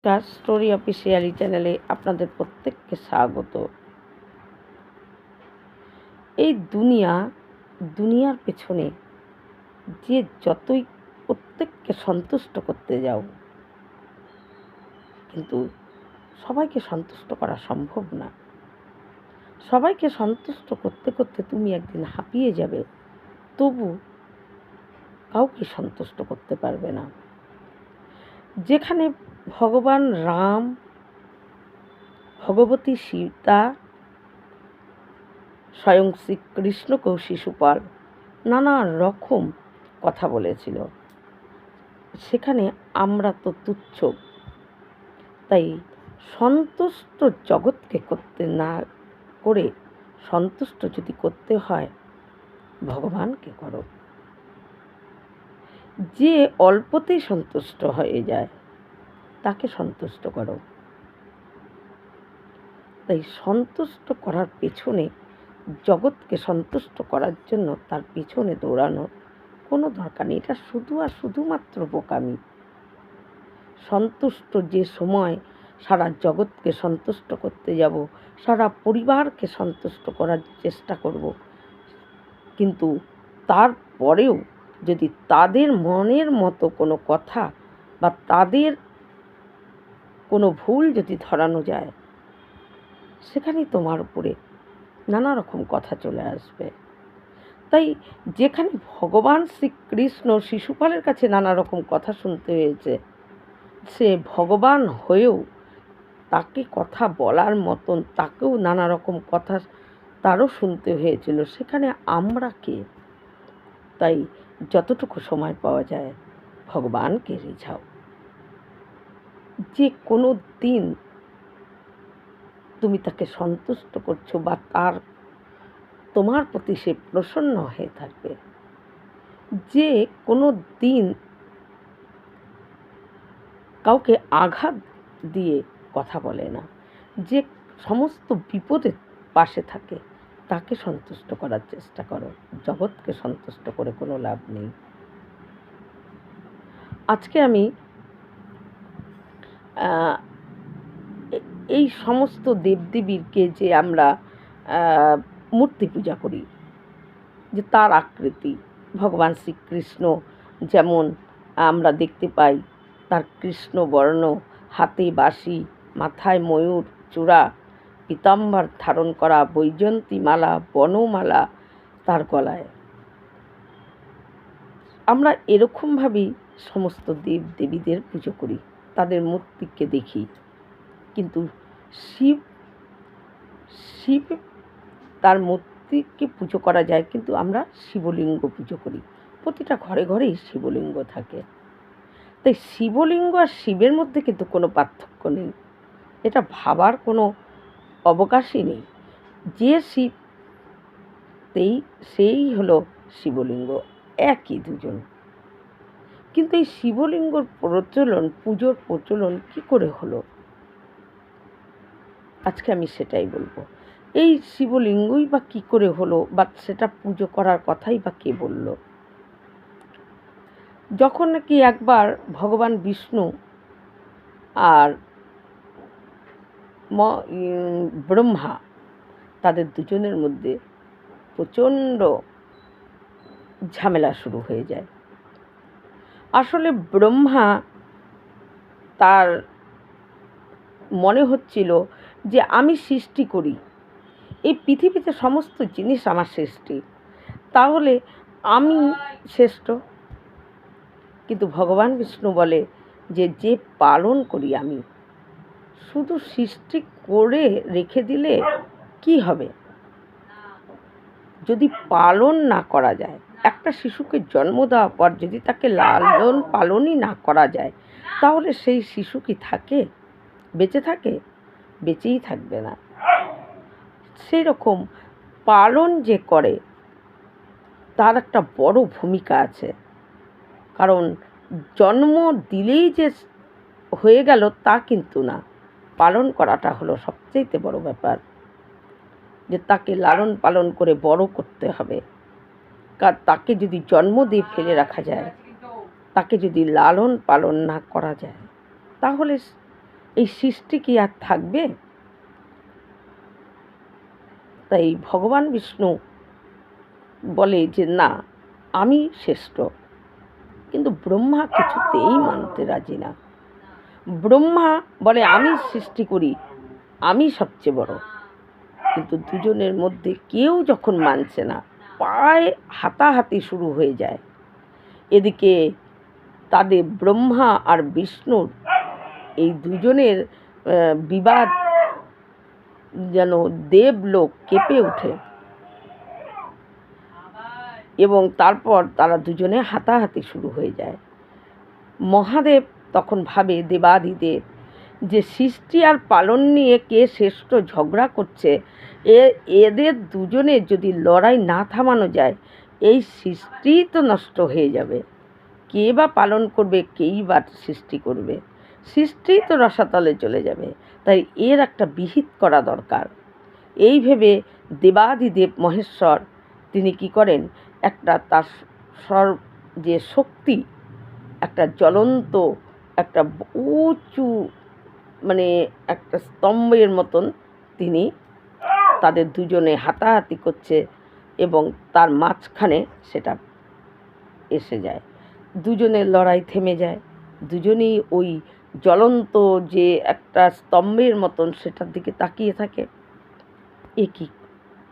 নমস্কার, story officially চ্যানেলে আপনাদের প্রত্যেককে স্বাগত। এই দুনিয়ার পেছনে যে যতই প্রত্যেককে সন্তুষ্ট করতে যাও, কিন্তু সবাইকে সন্তুষ্ট করা সম্ভব না। সবাইকে সন্তুষ্ট করতে করতে তুমি একদিন হাঁপিয়ে যাবে, তবু কাউকে সন্তুষ্ট করতে পারবে না। যেখানে ভগবান রাম, ভগবতী সীতা, স্বয়ং শ্রীকৃষ্ণকেও শিশুপাল নানা রকম কথা বলেছিল, সেখানে আমরা তো তুচ্ছ। তাই সন্তুষ্ট জগৎকে করতে না করে সন্তুষ্ট যদি করতে হয়, ভগবানকে করো। যে অল্পতেই সন্তুষ্ট হয়ে যায় তাকে সন্তুষ্ট করো। তাই সন্তুষ্ট করার পেছনে, জগৎকে সন্তুষ্ট করার জন্য তার পেছনে দৌড়ানোর কোনো দরকার নেই। এটা শুধুমাত্র বোকামি। সন্তুষ্ট যে সময় সারা জগৎকে সন্তুষ্ট করতে যাব, সারা পরিবারকে সন্তুষ্ট করার চেষ্টা করব, কিন্তু তারপরেও যদি তাদের মনের মতো কোনো কথা বা তাদের কোনো ভুল যদি ধরানো যায়, সেখানেই তোমার উপরে নানা রকম কথা চলে আসবে। তাই যেখানে ভগবান শ্রীকৃষ্ণ শিশুপালের কাছে নানা রকম কথা শুনতে হয়েছে, সে ভগবান হয়েও তাকে কথা বলার মতন তাকেও নানা রকম কথা তারও শুনতে হয়েছিল। সেখানে আমরা কে? তাই যতটুকু সময় পাওয়া যায় ভগবানকে রিঝাও। যে কোনো দিন তুমি তাকে সন্তুষ্ট করছো বা তোমার প্রতি সে প্রসন্ন হয়ে থাকবে। যে কোনো দিন কাউকে আঘাত দিয়ে কথা বলে না, যে সমস্ত বিপদের পাশে থাকে, তাকে সন্তুষ্ট করার চেষ্টা করো। জগৎকে সন্তুষ্ট করে কোনো লাভ নেই। আজকে আমি এই সমস্ত দেবদেবীরকে যে আমরা মূর্তি পূজা করি, যে তার আকৃতি, ভগবান শ্রীকৃষ্ণ যেমন আমরা দেখতে পাই, তার কৃষ্ণবর্ণ, হাতে বাঁশি, মাথায় ময়ূর চূড়া, পীতাম্বর ধারণ করা, বৈজয়ন্তী মালা, বনমালা তার গলায়। আমরা এরকমভাবেই সমস্ত দেব দেবীদের পুজো করি, তাদের মূর্তিকে দেখি। কিন্তু শিব তার মূর্তিকে পুজো করা যায়, কিন্তু আমরা শিবলিঙ্গ পুজো করি। প্রতিটা ঘরে ঘরেই শিবলিঙ্গ থাকে। তাই শিবলিঙ্গ আর শিবের মধ্যে কিন্তু কোনো পার্থক্য নেই, এটা ভাবার কোনো অবকাশই নেই। যে শিব সেই হলো শিবলিঙ্গ, একই দুজন। কিন্তু এই শিবলিঙ্গর প্রচলন, পুজোর প্রচলন কি করে হলো, আজকে আমি সেটাই বলবো। এই শিবলিঙ্গই বা কী করে হলো, বা সেটা পুজো করার কথাই বা কে বলল? যখন নাকি একবার ভগবান বিষ্ণু আর ব্রহ্মা, তাদের দুজনের মধ্যে প্রচণ্ড ঝামেলা শুরু হয়ে যায়। আসলে ব্রহ্মা, তার মনে হচ্ছিল যে আমি সৃষ্টি করি, এই পৃথিবীতে সমস্ত জিনিস আমার সৃষ্টি, তাহলে আমি শ্রেষ্ঠ। কিন্তু ভগবান বিষ্ণু বলে যে পালন করি আমি, শুধু সৃষ্টি করে রেখে দিলে কি হবে? যদি পালন না করা যায়, একটা শিশুকে জন্ম দেওয়ার পর যদি তাকে লালন পালনই না করা যায়, তাহলে সেই শিশু কি থাকে? বেঁচে থাকে? বেঁচেই থাকবে না। সেই রকম পালন যে করে, তার একটা বড় ভূমিকা আছে। কারণ জন্ম দিলেই যে হয়ে গেল তা কিন্তু না, পালন করাটা হলো সবচেয়ে বড় ব্যাপার। যে তাকে লালন পালন করে বড় করতে হবে। তাকে যদি জন্ম দিয়ে ফেলে রাখা যায়, তাকে যদি লালন পালন না করা যায়, তাহলে এই সৃষ্টি কি আর থাকবে? তাই ভগবান বিষ্ণু বলে যে না, আমি শ্রেষ্ঠ। কিন্তু ব্রহ্মা কিছুতেই মানতে রাজি না। ব্রহ্মা বলে আমি সৃষ্টি করি, আমি সবচেয়ে বড়। কিন্তু দুজনের মধ্যে কেউ যখন মানছে না, পায়ে হাতাহাতি শুরু হয়ে যায়। এদিকে তাদের ব্রহ্মা আর বিষ্ণুর এই দুজনের বিবাদ যেন দেবলোক কেঁপে ওঠে এবং তারপর তারা দুজনে হাতাহাতি শুরু হয়ে যায়। মহাদেব তখন ভাবে দেবাদিদেব যে সৃষ্টি আর পালন নিয়ে কে শ্রেষ্ঠ ঝগড়া করছে, এদের দুজনের যদি লড়াই না থামানো যায়, এই সৃষ্টি তো নষ্ট হয়ে যাবে। কে বা পালন করবে, কেই বা সৃষ্টি করবে, সৃষ্টি তো রসাতলে চলে যাবে। তাই এর একটা বিহিত করা দরকার। এই ভেবে দেবাদিদেব মহেশ্বর তিনি কি করেন, একটা তার যে শক্তি, একটা জ্বলন্ত একটা উঁচু একটা স্তম্ভের মতন তিনি তাদের দুজনে হাতাহাতি করছে এবং তার মাঝখানে সেটা এসে যায়। দুজনের লড়াই থেমে যায়। দুজনেই ওই জ্বলন্ত যে একটা স্তম্ভের মতন সেটার দিকে তাকিয়ে থাকে।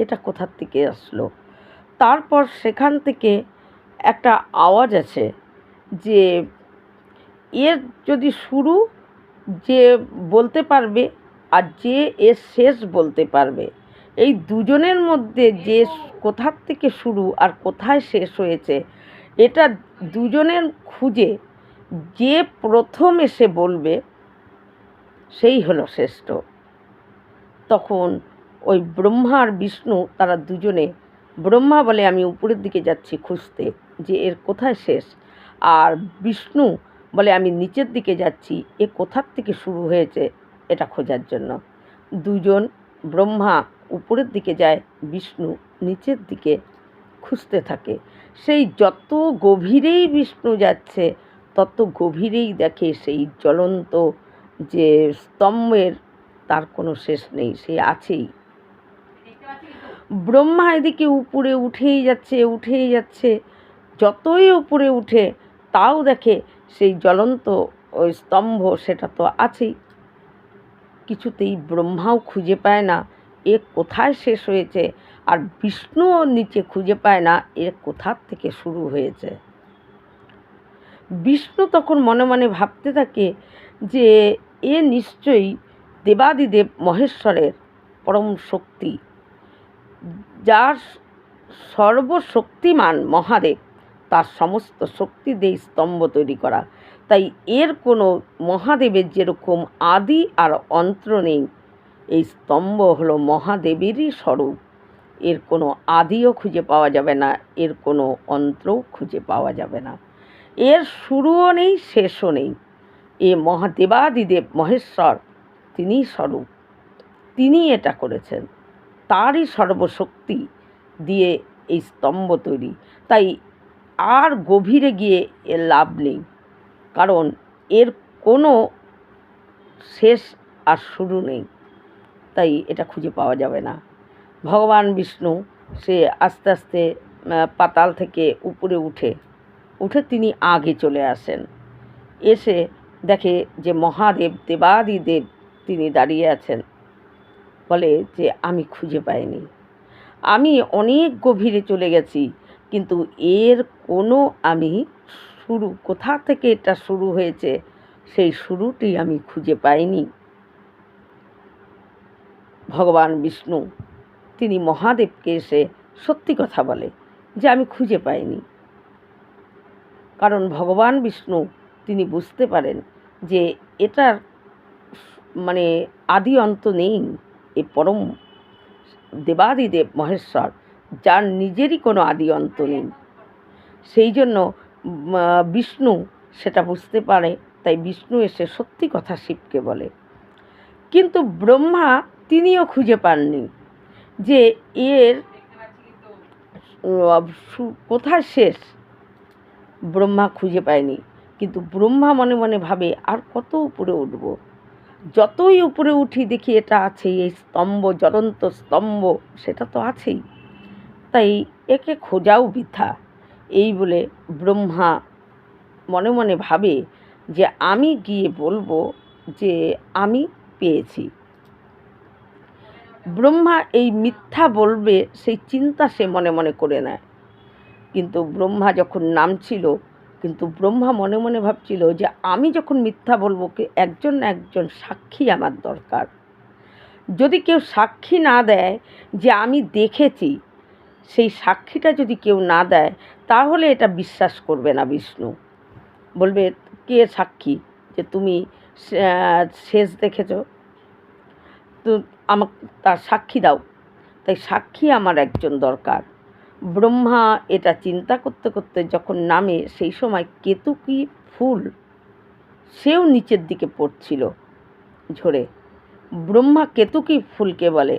এটা কোথার থেকে আসলো? তারপর সেখান থেকে একটা আওয়াজ আছে যে এর যদি শুরু যে বলতে পারবে আর যে এর শেষ বলতে পারবে, এই দুজনের মধ্যে যে কোথার থেকে শুরু আর কোথায় শেষ হয়েছে, এটা দুজনের খুঁজে যে প্রথম এসে বলবে সেই হলো শ্রেষ্ঠ। তখন ওই ব্রহ্মা আর বিষ্ণু তারা দুজনে, ব্রহ্মা বলে আমি উপরের দিকে যাচ্ছি খুঁজতে যে এর কোথায় শেষ, আর বিষ্ণু বলে আমি নিচের দিকে যাচ্ছি এ কোথার থেকে শুরু হয়েছে এটা খোঁজার জন্য। দুজন, ব্রহ্মা উপরের দিকে যায়, বিষ্ণু নিচের দিকে খুঁজতে থাকে। সেই যত গভীরেই বিষ্ণু যাচ্ছে তত গভীরেই দেখে সেই জ্বলন্ত যে স্তম্ভের তার কোনো শেষ নেই, সে আছেই। ব্রহ্মা এদিকে উপরে উঠেই যাচ্ছে, যতই উপরে উঠে তাও দেখে সেই জ্বলন্ত ওই স্তম্ভ সেটা তো আছেই। কিছুতেই ব্রহ্মাও খুঁজে পায় না এ কোথায় শেষ হয়েছে, আর বিষ্ণুও নিচে খুঁজে পায় না এর কোথার থেকে শুরু হয়েছে। বিষ্ণু তখন মনে মনে ভাবতে থাকে যে এ নিশ্চয়ই দেবাদিদেব মহেশ্বরের পরম শক্তি, যার সর্বশক্তিমান মহাদেব, তার সমস্ত শক্তি দিয়ে স্তম্ভ তৈরি করা। তাই এর কোনো, মহাদেবের যেরকম আদি আর অন্ত নেই, এই স্তম্ভ হলো মহাদেবেরই স্বরূপ। এর কোনো আদিও খুঁজে পাওয়া যাবে না, এর কোনো অন্তও খুঁজে পাওয়া যাবে না, এর শুরুও নেই শেষও নেই। এ মহাদেবাদিদেব মহেশ্বর তিনি স্বরূপ, তিনি এটা করেছেন, তারই সর্বশক্তি দিয়ে এই স্তম্ভ তৈরি। তাই আর গভীরে গিয়ে এর লাভ নেই, কারণ এর কোনো শেষ আর শুরু নেই, তাই এটা খুঁজে পাওয়া যাবে না। ভগবান বিষ্ণু সে আস্তে আস্তে পাতাল থেকে উপরে উঠে তিনি আগে চলে আসেন। এসে দেখে যে মহাদেব দেবাদিদেব তিনি দাঁড়িয়ে আছেন। বলে যে আমি খুঁজে পাইনি, আমি অনেক গভীরে চলে গেছি, কিন্তু এর কোনো আমি শুরু, কোথা থেকে এটা শুরু হয়েছে সেই শুরুটি আমি খুঁজে পাইনি। ভগবান বিষ্ণু তিনি মহাদেবকে এসে সত্যি কথা বলে যে আমি খুঁজে পাইনি। কারণ ভগবান বিষ্ণু তিনি বুঝতে পারেন যে এটার আদি অন্ত নেই। এ পরম দেবাদিদেব মহেশ্বর, যার নিজেরই কোনো আদি অন্ত নেই। সেই জন্য বিষ্ণু সেটা বুঝতে পারে, তাই বিষ্ণু এসে সত্যি কথা শিবকে বলে। কিন্তু ব্রহ্মা তিনিও খুঁজে পাননি যে এর কোথায় শেষ, ব্রহ্মা খুঁজে পায়নি। কিন্তু ব্রহ্মা মনে মনে ভাবে আর কত উপরে উঠব, যতই উপরে উঠি দেখি এটা আছেই, এই স্তম্ভ, জ্বলন্ত স্তম্ভ, সেটা তো আছেই, তাই একে খোঁজাও বৃথা। এই বলে ব্রহ্মা মনে মনে ভাবে যে আমি গিয়ে বলবো যে আমি পেয়েছি। ব্রহ্মা এই মিথ্যা বলবে সেই চিন্তা সে মনে মনে করে নেয়। কিন্তু ব্রহ্মা যখন নামছিল, কিন্তু ব্রহ্মা মনে মনে ভাবছিল যে আমি যখন মিথ্যা বলবো একজন না একজন সাক্ষী আমার দরকার। যদি কেউ সাক্ষী না দেয় যে আমি দেখেছি, সেই সাক্ষীটা যদি কেউ না দেয়, তাহলে এটা বিশ্বাস করবে না বিষ্ণু। বলবে কে সাক্ষী যে তুমি শেষ দেখেছ, তো আমাকে তার সাক্ষী দাও। তাই সাক্ষী আমার একজন দরকার। ব্রহ্মা এটা চিন্তা করতে করতে যখন নামে, সেই সময় কেতকী ফুল সেও নিচের দিকে পড়ছিল ঝরে। ব্রহ্মা কেতকী ফুলকে বলে,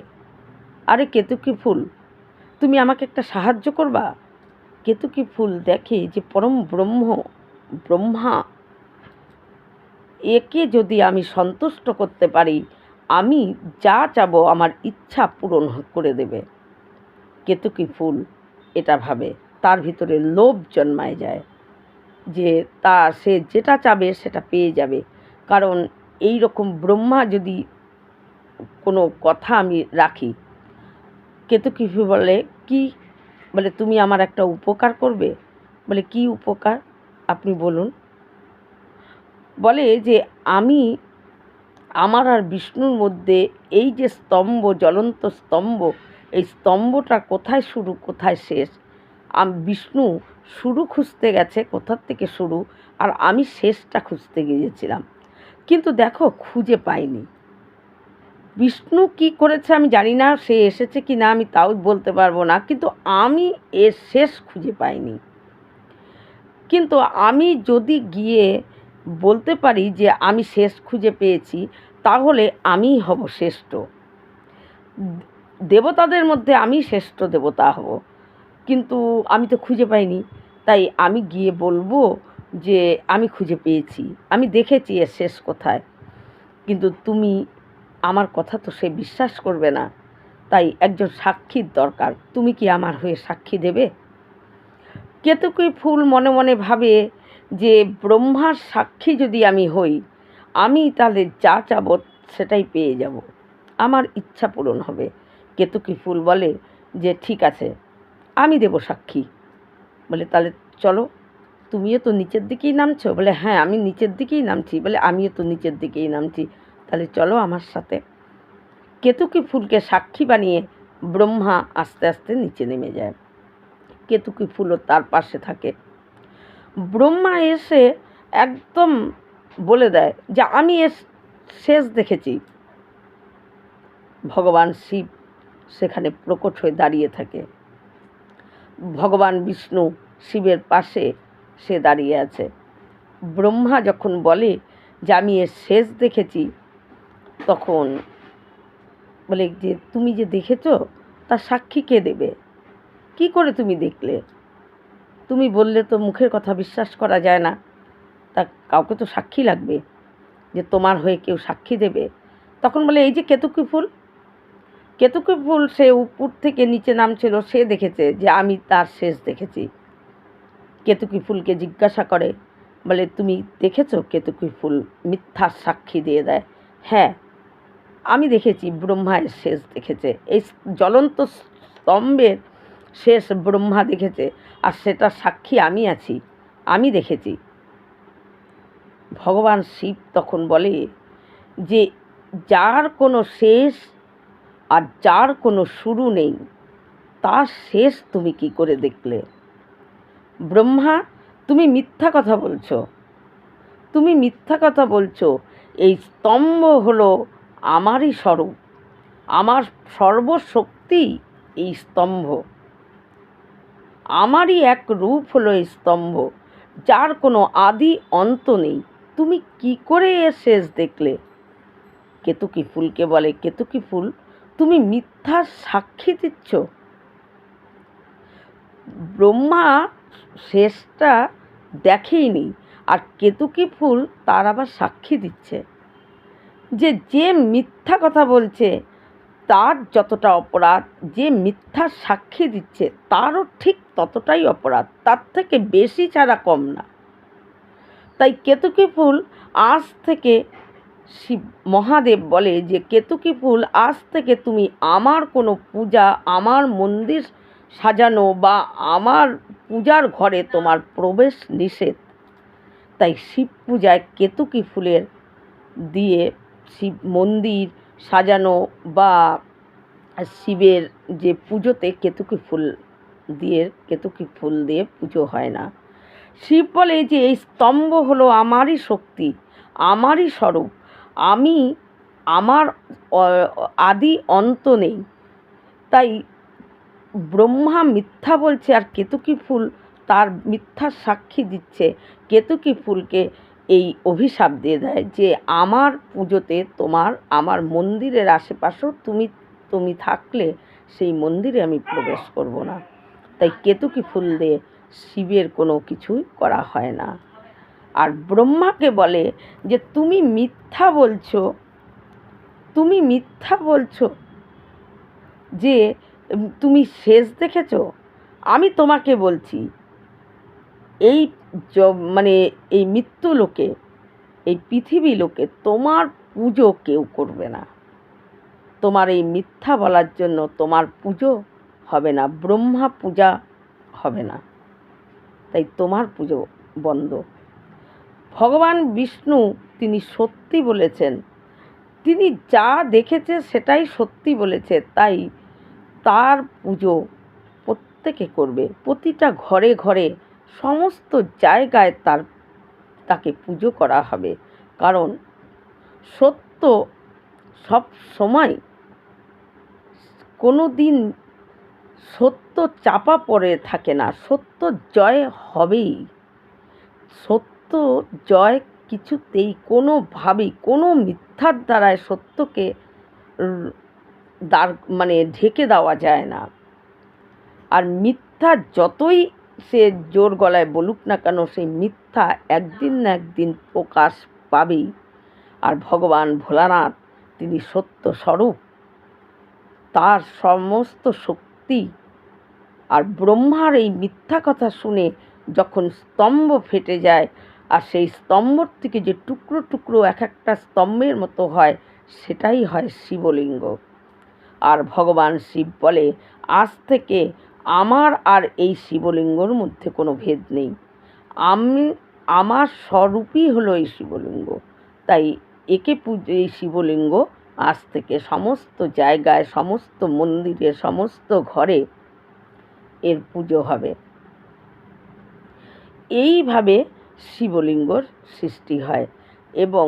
আরে কেতকী ফুল, তুমি আমাকে একটা সাহায্য করবা? কেতকী ফুল দেখে যে পরম ব্রহ্মা, একে যদি আমি সন্তুষ্ট করতে পারি, আমি যা চাবো আমার ইচ্ছা পূরণ করে দেবে। কেতকী ফুল এটা ভাবে, তার ভিতরে লোভ জন্মায় যায় যে সে যেটা চাবে সেটা পেয়ে যাবে। কারণ এই রকম ব্রহ্মা যদি কোনো কথা আমি রাখি, কেতকী ফুল বলে কি, বলে তুমি আমার একটা উপকার করবে। বলে কি উপকার আপনি বলুন। বলে যে আমি আমার আর বিষ্ণুর মধ্যে এই যে স্তম্ভ, জ্বলন্ত স্তম্ভ, এই স্তম্ভটা কোথায় শুরু কোথায় শেষ, বিষ্ণু শুরু খুঁজতে গেছে কোথার থেকে শুরু, আর আমি শেষটা খুঁজতে গিয়েছিলাম, কিন্তু দেখো খুঁজে পাইনি। বিষ্ণু কি করেছে আমি জানি না, সে এসেছে কি না আমি তাও বলতে পারবো না, কিন্তু আমি এর শেষ খুঁজে পাইনি। কিন্তু আমি যদি গিয়ে বলতে পারি যে আমি শেষ খুঁজে পেয়েছি, তাহলে আমিই হব শ্রেষ্ঠ। দেবতাদের মধ্যে আমি শ্রেষ্ঠ দেবতা হব, কিন্তু আমি তো খুঁজে পাইনি। তাই আমি গিয়ে বলবো যে আমি খুঁজে পেয়েছি, আমি দেখেছি এর শেষ কোথায়। কিন্তু তুমি আমার কথা তো সে বিশ্বাস করবে না, তাই একজন সাক্ষীর দরকার। তুমি কি আমার হয়ে সাক্ষী দেবে? কেতকী ফুল মনে মনে ভাবে যে ব্রহ্মার সাক্ষী যদি আমি হই, আমি তাহলে যা চাবো সেটাই পেয়ে যাব, আমার ইচ্ছা পূরণ হবে। কেতকী ফুল বলে যে ঠিক আছে, আমি দেব সাক্ষী। বলে তাহলে চলো, তুমিও তো নিচের দিকেই নামছো। বলে হ্যাঁ, আমি নিচের দিকেই নামছি। বলে আমিও তো নিচের দিকেই নামছি, তাহলে চলো আমার সাথে। কেতকী ফুলকে সাক্ষী বানিয়ে ব্রহ্মা আস্তে আস্তে নিচে নেমে যায়। কেতকী ফুলও তার পাশে থাকে। ব্রহ্মা এসে একদম বলে দেয় যে আমি শেষ দেখেছি। ভগবান শিব সেখানে প্রকট হয়ে দাঁড়িয়ে থাকে। ভগবান বিষ্ণু শিবের পাশে সে দাঁড়িয়ে আছে। ব্রহ্মা যখন বলে যে আমি এর শেষ দেখেছি, তখন বলে যে তুমি যে দেখেছ তার সাক্ষী কে দেবে? কি করে তুমি দেখলে? তুমি বললে তো মুখের কথা বিশ্বাস করা যায় না, তা কাউকে তো সাক্ষী লাগবে, যে তোমার হয়ে কেউ সাক্ষী দেবে। তখন বলে এই যে কেতকী ফুল, কেতকী ফুল সে উপর থেকে নিচে নামছিল, সে দেখেছে যে আমি তার শেষ দেখেছি। কেতকী ফুলকে জিজ্ঞাসা করে, বলে তুমি দেখেছো? কেতকী ফুল মিথ্যার সাক্ষী দিয়ে দেয়, হ্যাঁ আমি দেখেছি, ব্রহ্মা এর শেষ দেখেছে। এই জ্বলন্ত স্তম্ভের শেষ ব্রহ্মা দেখেছে, আর সেটা সাক্ষী আমি আছি, আমি দেখেছি। ভগবান শিব তখন বলে যে যার কোনো শেষ আর যার কোনো শুরু নেই, তার শেষ তুমি কি করে দেখলে? ব্রহ্মা, তুমি মিথ্যা কথা বলছো, তুমি মিথ্যা কথা বলছো। এই স্তম্ভ হলো আমারই স্বরূপ, আমার সর্বশক্তি এই স্তম্ভ, আমারই এক রূপ হলো এই স্তম্ভ, যার কোনো আদি অন্ত নেই। তুমি কি করে এর শেষ দেখলে? কেতকী ফুলকে বলে, কেতকী ফুল, তুমি মিথ্যার সাক্ষী দিচ্ছ। ব্রহ্মা শেষটা দেখেইনি, আর কেতকী ফুল তার আবার সাক্ষী দিচ্ছে। যে মিথ্যা কথা বলছে তার যতটা অপরাধ, যে মিথ্যা সাক্ষী দিচ্ছে তারও ঠিক ততটাই অপরাধ, তার থেকে বেশি ছাড়া কম না। তাই কেতকী ফুল আজ থেকে শিব মহাদেব বলে যে কেতকী ফুল আজ থেকে তুমি আমার কোনো পূজা, আমার মন্দির সাজানো বা আমার পূজার ঘরে তোমার প্রবেশ নিষেধ। তাই শিব পূজায় কেতকী ফুলের দিয়ে শিব মন্দির সাজানো বা শিবের যে পুজোতে কেতকী ফুল দিয়ে পুজো হয় না। শিব বলে যে এই স্তম্ভ হলো আমারই শক্তি, আমারই স্বরূপ, আমার আদি অন্ত নেই। তাই ব্রহ্মা মিথ্যা বলছে আর কেতকী ফুল তার মিথ্যার সাক্ষী দিচ্ছে। কেতকী ফুলকে এই অভিশাপ দিয়ে দেয় যে আমার পুজোতে আমার মন্দিরের আশেপাশেও তুমি থাকলে সেই মন্দিরে আমি প্রবেশ করব না। তাই কেতকী ফুল দিয়ে শিবের কোনো কিছুই করা হয় না। আর ব্রহ্মাকে বলে যে তুমি মিথ্যা বলছো যে তুমি শেষ দেখেছো। আমি তোমাকে বলছি এই এই মৃত্যু লোকে, এই পৃথিবী লোকে তোমার পুজো কেউ করবে না। তোমার এই মিথ্যা বলার জন্য তোমার পুজো হবে না, ব্রহ্মা পূজা হবে না, তাই তোমার পুজো বন্ধ। ভগবান বিষ্ণু তিনি সত্যি বলেছেন, তিনি যা দেখেছে সেটাই সত্যি বলেছে, তাই তার পুজো প্রত্যেকে করবে। প্রতিটা ঘরে ঘরে সমস্ত জায়গায় তাকে পুজো করা হবে, কারণ সত্য সব সময় কোনো দিন সত্য চাপা পড়ে থাকে না, সত্য জয় হবেই। সত্য জয় কিছুতেই কোনোভাবেই কোনো মিথ্যার দ্বারায় সত্যকে ঢেকে দেওয়া যায় না। আর মিথ্যা যতই সে জোর গলায় বলুক না কেন, সেই মিথ্যা একদিন না একদিন প্রকাশ পাবেই। আর ভগবান ভোলানাথ তিনি সত্য স্বরূপ, তার সমস্ত শক্তি। আর ব্রহ্মার এই মিথ্যা কথা শুনে যখন স্তম্ভ ফেটে যায় আর সেই স্তম্ভর থেকে যে টুকরো টুকরো এক একটা স্তম্ভের মতো হয়, সেটাই হয় শিবলিঙ্গ। আর ভগবান শিব বলে আজ থেকে আমার আর এই শিবলিঙ্গর মধ্যে কোনো ভেদ নেই, আমার স্বরূপই হলো এই শিবলিঙ্গ। তাই এই শিবলিঙ্গ আজ থেকে সমস্ত জায়গায়, সমস্ত মন্দিরে, সমস্ত ঘরে এর পুজো হবে। এইভাবে শিবলিঙ্গর সৃষ্টি হয় এবং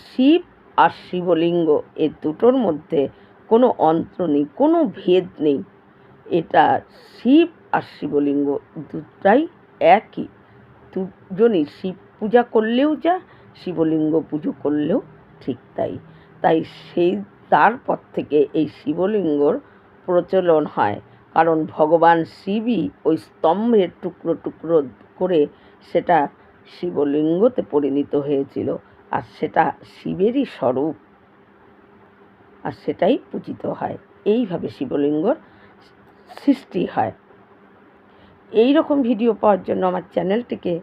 শিব আর শিবলিঙ্গ এ দুটোর মধ্যে কোনো অন্তর নেই, কোনো ভেদ নেই। এটা শিব আর শিবলিঙ্গ দুটাই একই, দুজনই শিব পূজা করলেও যা, শিবলিঙ্গ পুজো করলেও ঠিক তাই। তাই তারপর থেকে এই শিবলিঙ্গর প্রচলন হয়, কারণ ভগবান শিবই ওই স্তম্ভের টুকরো টুকরো করে সেটা শিবলিঙ্গতে পরিণত হয়েছিল, আর সেটা শিবেরই স্বরূপ, আর সেটাই পূজিত হয়। এইভাবে শিবলিঙ্গর সৃষ্টি হয়। এই রকম ভিডিও পাওয়ার জন্য আমার চ্যানেলটিকে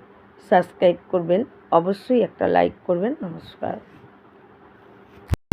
সাবস্ক্রাইব করবেন, অবশ্যই একটা লাইক করবেন। নমস্কার।